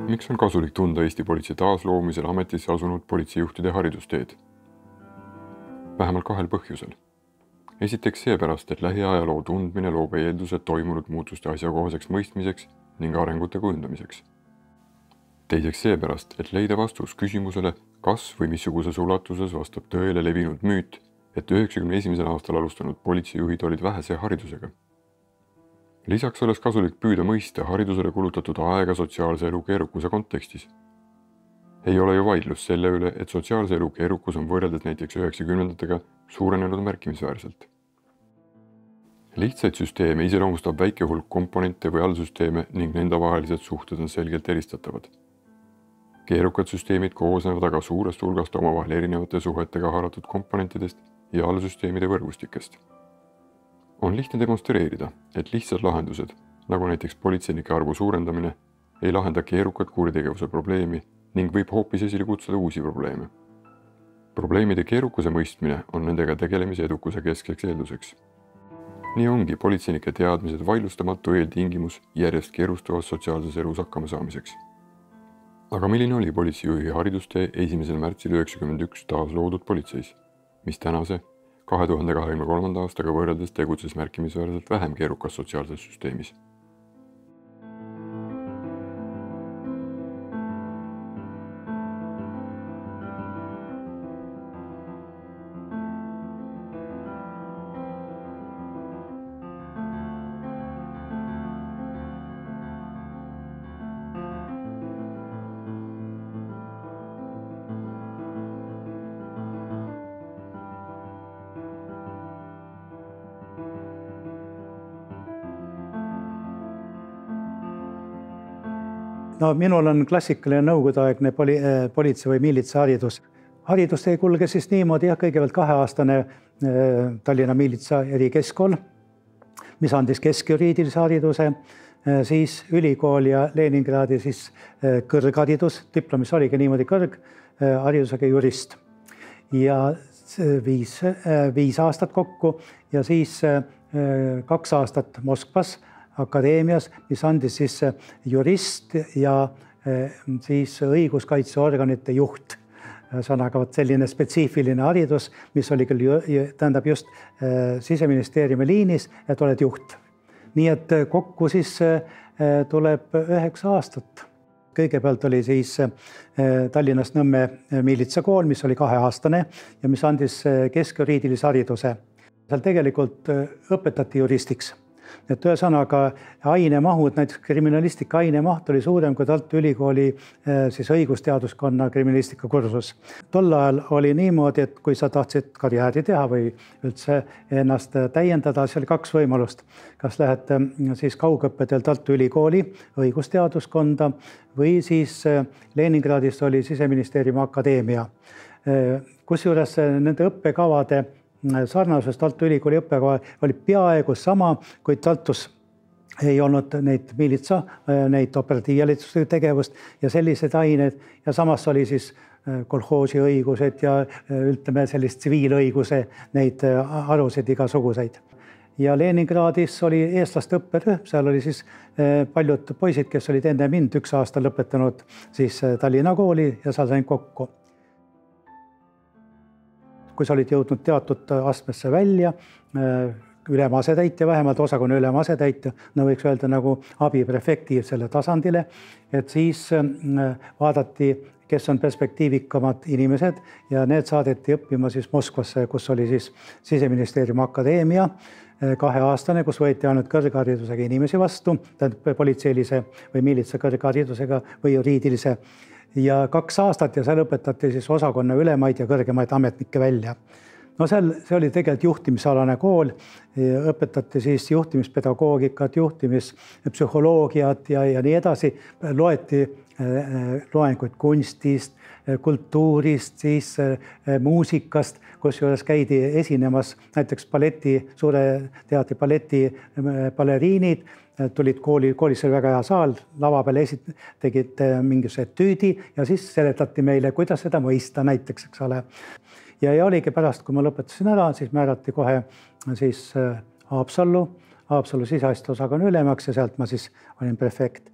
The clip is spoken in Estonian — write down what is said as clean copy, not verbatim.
Miks on kasulik tunda Eesti politsei taasloomisel ametisse asunud politseijuhtide haridusteed? Vähemalt kahel põhjusel. Esiteks seepärast, et lähiajaloo tundmine loob eeldused toimunud muutuste asjakohaseks mõistmiseks ning arengute kujundamiseks. Teiseks seepärast, et leida vastus küsimusele, kas või missuguses ulatuses vastab tõele levinud müüt, et 91. aastal alustanud politseijuhid olid vähese haridusega. Lisaks oleks kasulik püüda mõista haridusele kulutatud aega sotsiaalse elu keerukuse kontekstis. Ei ole ju vaidlus selle üle, et sotsiaalse elu keerukus on võrreldes näiteks 90-ndatega suurenenud märkimisväärselt. Lihtsaid süsteeme iseloomustab väike hulk komponente või allsüsteeme ning nende vahelised suhted on selgelt eristatavad. Keerukad süsteemid koosnevad aga suurest hulgast omavahel erinevate suhetega haaratud komponentidest ja allsüsteemide võrgustikest. On lihtne demonstreerida, et lihtsad lahendused, nagu näiteks politseinike arvu suurendamine, ei lahenda keerukat kuritegevuse probleemi ning võib hoopis esile kutsuda uusi probleeme. Probleemide keerukuse mõistmine on nendega tegelemise edukuse keskeks eelduseks. Nii ongi politseinike teadmised vaidlustamatu eeltingimus järjest keerustuvas sotsiaalses elus hakkama saamiseks. Aga milline oli politseijuhi haridustee 1. märtsil 1991 taas loodud politseis, mis tänase 2023. aastaga võrreldes tegutses märkimisväärselt vähem keerukas sotsiaalses süsteemis? No, minul on klassikaline nõukogudeaegne politsei või miilitsa haridus. Haridus ei kulge siis niimoodi, kõigepealt 2-aastane Tallinna miilitsa erikeskkool, mis andis keskjuriidilise hariduse, siis ülikool ja Leningradi siis kõrgharidus, diplomis oligi niimoodi kõrgharidusega jurist. Ja 5 aastat kokku ja siis 2 aastat Moskvas akadeemias, mis andis siis jurist ja siis õiguskaitseorganite juht. Sõnaga selline spetsiifiline haridus, mis oli küll tähendab just Siseministeeriumi liinis, et oled juht. Nii et kokku siis tuleb 9 aastat. Kõigepealt oli siis Tallinnas Nõmme miilitsakool, mis oli 2-aastane ja mis andis keskjuriidilise hariduse. Seal tegelikult õpetati juristiks. Et ühesõnaga ainemahud, näiteks kriminalistika ainemaht oli suurem kui Tartu Ülikooli siis õigusteaduskonna kriminalistika kursus. Tol ajal oli niimoodi, et kui sa tahtsid karjääri teha või üldse ennast täiendada, siis oli 2 võimalust. Kas lähed siis kaugõppedel Tartu Ülikooli õigusteaduskonda või siis Leningradis oli Siseministeeriumi akadeemia. Kusjuures nende õppekavade sarnasus Tartu Ülikooli õppekava oli peaaegu sama, kuid Tartus ei olnud neid miilitsa, neid operatiivjälituse tegevust ja sellised ained ja samas oli siis kolhoosi õigused ja ütleme sellist tsiviilõiguse neid aluseid igasuguseid. Ja Leningradis oli eestlaste õpperühm, seal oli siis paljud poisid, kes olid enne mind 1 aasta lõpetanud siis Tallinna kooli ja seal sain kokku. Kui sa olid jõudnud teatud astmesse välja, ülemasetäitja, vähemalt osakonna ülemasetäitja, no võiks öelda nagu abiprefekti selle tasandile, et siis vaadati, kes on perspektiivikamad inimesed ja need saadeti õppima siis Moskvasse, kus oli siis Siseministeeriumi akadeemia, 2-aastane, kus võeti ainult kõrgharidusega inimesi vastu, politseilise või miilitsa kõrgharidusega või juriidilise ja 2 aastat ja seal õpetati siis osakonna ülemaid ja kõrgemaid ametnikke välja. No see oli tegelikult juhtimisalane kool, õpetati siis juhtimispedagoogikat, juhtimispsühholoogiat ja nii edasi. Loeti loenguid kunstist, kultuurist, siis muusikast, kusjuures käidi esinemas näiteks suure teatri balleti baleriinid, tulid koolis oli väga hea saal, lava peale tegid mingisuguse etüüdi ja siis seletati meile, kuidas seda mõista näiteks, eks ole. Ja oligi pärast, kui ma lõpetasin ära, siis määrati kohe siis Haapsallu siseasjade osakonna ülemaks ja sealt ma siis olin prefekt.